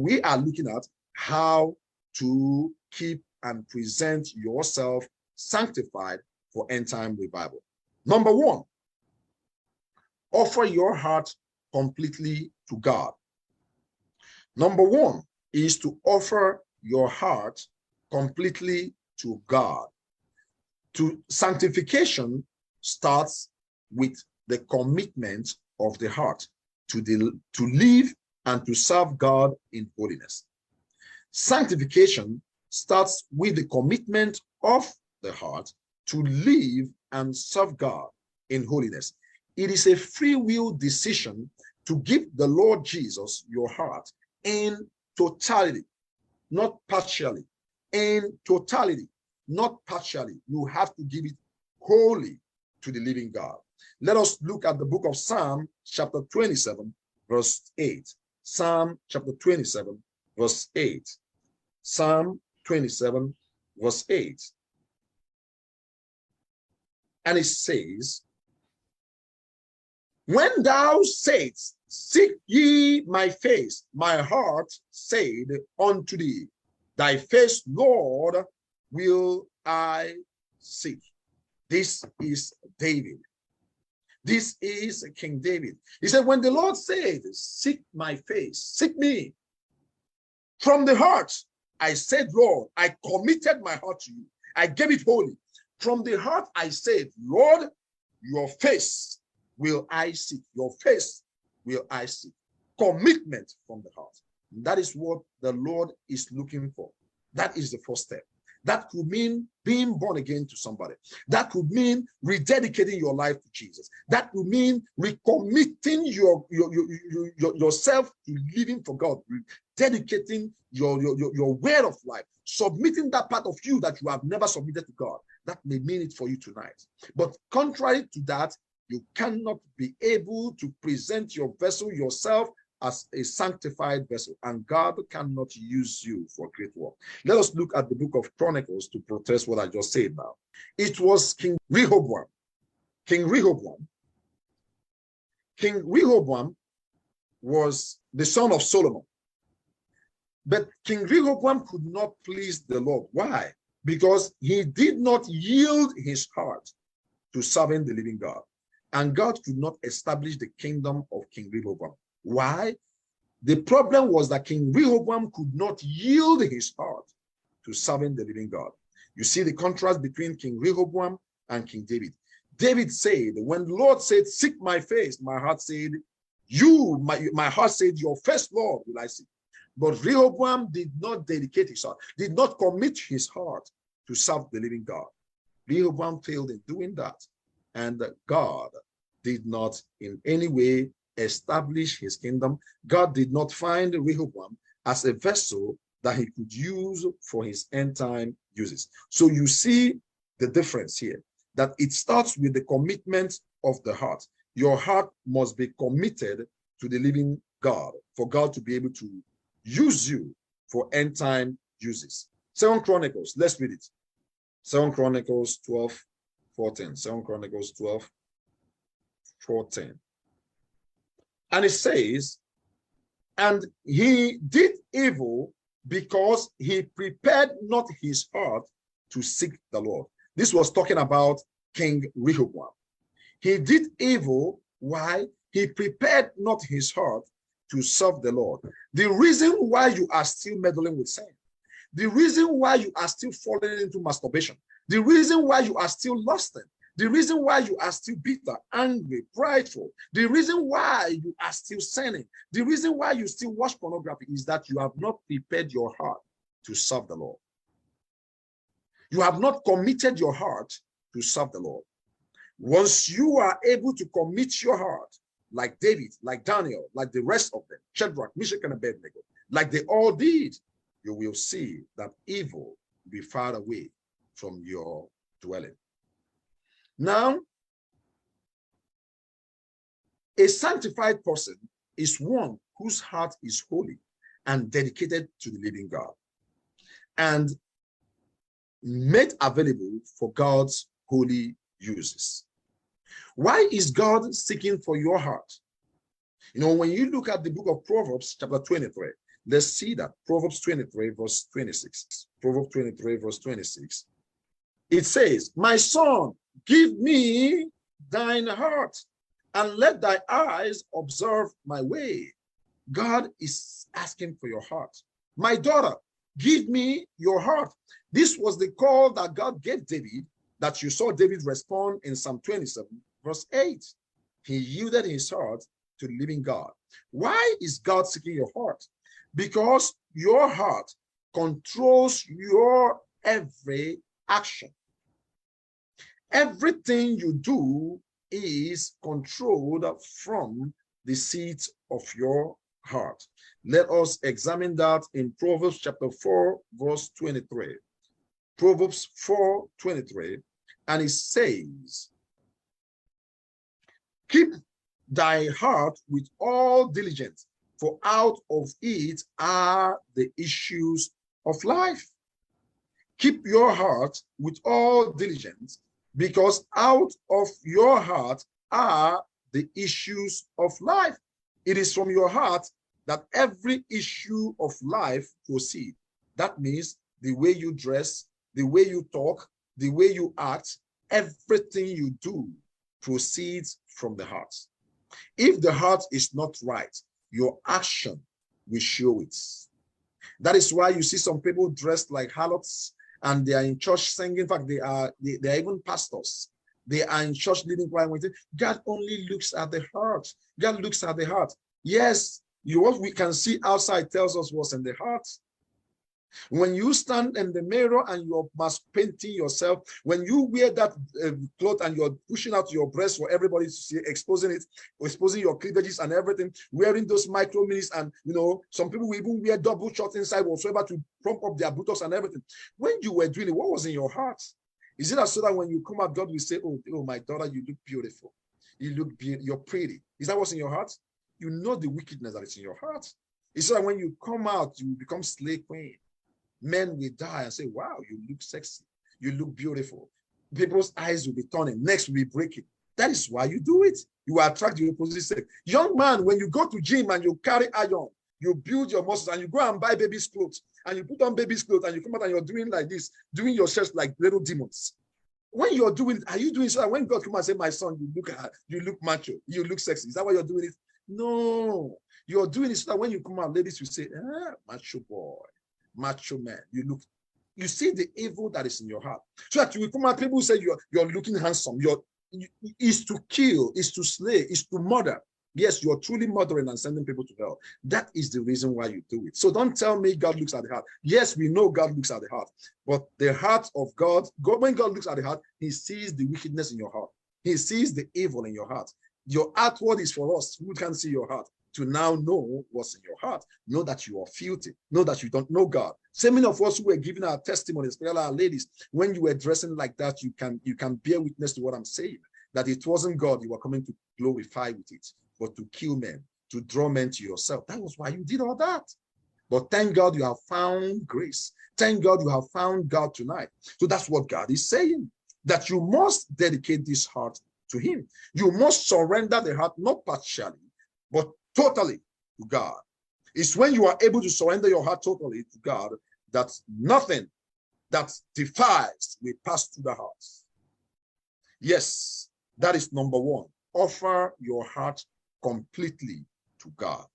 we are looking at how to keep and present yourself sanctified for end-time revival. Number one, offer your heart completely to God. Number one is to offer your heart completely to God. Sanctification starts with the commitment of the heart to live and to serve God in holiness. Sanctification starts with the commitment of the heart to live and serve God in holiness. It is a free will decision to give the Lord Jesus your heart in totality, not partially. In totality, not partially. You have to give it wholly to the living God. Let us look at the book of Psalm chapter 27, verse 8. Psalm chapter 27, verse 8. Psalm 27, verse 8. And it says, when thou saidst, seek ye my face, my heart said unto thee, thy face, Lord, will I seek. This is David. This is King David. He said, when the Lord said, seek my face, seek me, from the heart, I said, Lord, I committed my heart to you. I gave it wholly. From the heart, I said, Lord, your face will I seek. Your face will I seek. Commitment from the heart. That is what the Lord is looking for. That is the first step. That could mean being born again to somebody. That could mean rededicating your life to Jesus. That could mean recommitting yourself to living for God, dedicating your way of life, submitting that part of you that you have never submitted to God. That may mean it for you tonight. But contrary to that, you cannot be able to present your vessel yourself as a sanctified vessel, and God cannot use you for great work. Let us look at the book of Chronicles to protest what I just said now. It was King Rehoboam. King Rehoboam was the son of Solomon. But King Rehoboam could not please the Lord. Why? Because he did not yield his heart to serving the living God. And God could not establish the kingdom of King Rehoboam. Why? The problem was that King Rehoboam could not yield his heart to serving the living God. You see the contrast between King Rehoboam and King David. David said, when the Lord said, seek my face, my heart said, my heart said, your face, Lord, will I seek. But Rehoboam did not dedicate his heart, did not commit his heart to serve the living God. Rehoboam failed in doing that. And God did not in any way establish his kingdom. God did not find Rehoboam as a vessel that he could use for his end time uses. So you see the difference here, that it starts with the commitment of the heart. Your heart must be committed to the living God for God to be able to use you for end time uses. 2 Chronicles, let's read it. 2 Chronicles 12:14. 2 Chronicles 12:14. And it says, and he did evil because he prepared not his heart to seek the Lord. This was talking about King Rehoboam. He did evil. Why? He prepared not his heart to serve the Lord. The reason why you are still meddling with sin, the reason why you are still falling into masturbation, the reason why you are still lusting, the reason why you are still bitter, angry, prideful, the reason why you are still sinning, the reason why you still watch pornography is that you have not prepared your heart to serve the Lord. You have not committed your heart to serve the Lord. Once you are able to commit your heart, like David, like Daniel, like the rest of them, Shadrach, Meshach, and Abednego, like they all did, you will see that evil will be far away from your dwelling. Now, a sanctified person is one whose heart is holy and dedicated to the living God and made available for God's holy uses. Why is God seeking for your heart? You know, when you look at the book of Proverbs, chapter 23, Let's see that. Proverbs 23, verse 26. Proverbs 23, verse 26. It says, my son, give me thine heart, and let thy eyes observe my way. God is asking for your heart. My daughter, give me your heart. This was the call that God gave David, that you saw David respond in Psalm 27, verse 8. He yielded his heart to the living God. Why is God seeking your heart? Because your heart controls your every action. Everything you do is controlled from the seat of your heart. Let us examine that in Proverbs chapter 4, verse 23. Proverbs 4:23, and it says, keep thy heart with all diligence, for out of it are the issues of life. Keep your heart with all diligence, because out of your heart are the issues of life. It is from your heart that every issue of life proceeds. That means the way you dress, the way you talk, the way you act, everything you do proceeds from the heart. If the heart is not right, your action will show it. That is why you see some people dressed like harlots, and they are in church singing. In fact, they are even pastors. They are in church leading choir. God only looks at the heart. God looks at the heart. Yes, what we can see outside tells us what's in the heart. When you stand in the mirror and you're mask painting yourself, when you wear that cloth and you're pushing out your breast for everybody to see, exposing it, exposing your cleavages and everything, wearing those micro minis, and some people will even wear double shorts inside whatsoever to prop up their buttocks and everything. When you were doing it, what was in your heart? Is it so that when you come out, God will say, oh, my daughter, you look beautiful. You look beautiful. You're pretty. Is that what's in your heart? You know the wickedness that is in your heart. It's so that when you come out, you become slave queen. Men will die and say, wow, you look sexy. You look beautiful. People's eyes will be turning. Necks will be breaking. That is why you do it. You attract the opposite sex. Young man, when you go to gym and you carry iron, you build your muscles and you go and buy baby's clothes and you put on baby's clothes and you come out and you're doing like this, doing your chest like little demons. When you're doing, are you doing so that when God come and say, my son, you look macho, you look sexy? Is that why you're doing it? No. You're doing it so that when you come out, ladies will say, macho boy. Macho man, you see the evil that is in your heart. So that you will come out, people say you're looking handsome. Is to kill, is to slay, is to murder. Yes, you're truly murdering and sending people to hell. That is the reason why you do it. So don't tell me God looks at the heart. Yes, we know God looks at the heart, but the heart of God, when God looks at the heart, he sees the wickedness in your heart. He sees the evil in your heart. Your outward is for us who can see your heart, to now know what's in your heart. Know that you are filthy. Know that you don't know God. So many of us who were giving our testimonies, especially our ladies, when you were dressing like that, you can bear witness to what I'm saying, that it wasn't God you were coming to glorify with it, but to kill men, to draw men to yourself. That was why you did all that. But thank God you have found grace. Thank God you have found God tonight. So that's what God is saying, that you must dedicate this heart to him. You must surrender the heart, not partially, but totally to God. It's when you are able to surrender your heart totally to God that nothing that defiles will pass through the heart. Yes, that is number one. Offer your heart completely to God.